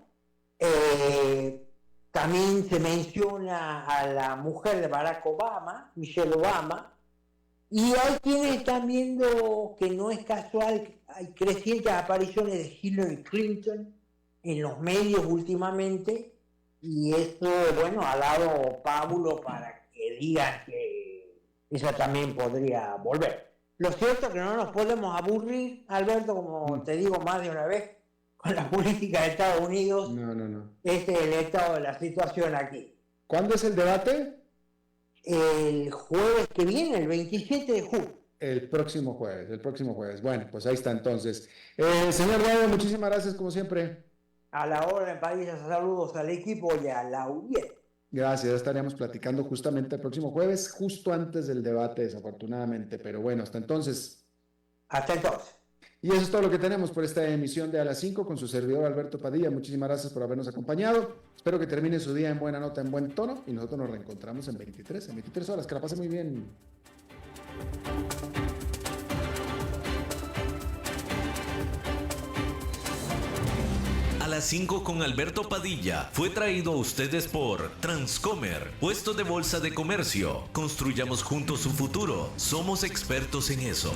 También se menciona a la mujer de Barack Obama, Michelle Obama, y hay quienes están viendo que no es casual, hay crecientes apariciones de Hillary Clinton en los medios últimamente, y esto, bueno, ha dado pábulo para que digan que ella también podría volver. Lo cierto es que no nos podemos aburrir, Alberto, como te digo más de una vez, con la política de Estados Unidos. No. Este es el estado de la situación aquí. ¿Cuándo es el debate? El jueves que viene, el 27 de julio. El próximo jueves. Bueno, pues ahí está entonces. Señor Radio, muchísimas gracias como siempre. A la hora de Padilla, saludos al equipo y a la audiencia. Gracias, estaríamos platicando justamente el próximo jueves, justo antes del debate, desafortunadamente, pero bueno, hasta entonces. Hasta entonces. Y eso es todo lo que tenemos por esta emisión de A las 5 con su servidor Alberto Padilla. Muchísimas gracias por habernos acompañado. Espero que termine su día en buena nota, en buen tono, y nosotros nos reencontramos en 23 horas. Que la pase muy bien. A las 5 con Alberto Padilla fue traído a ustedes por Transcomer, puesto de bolsa de comercio. Construyamos juntos su futuro. Somos expertos en eso.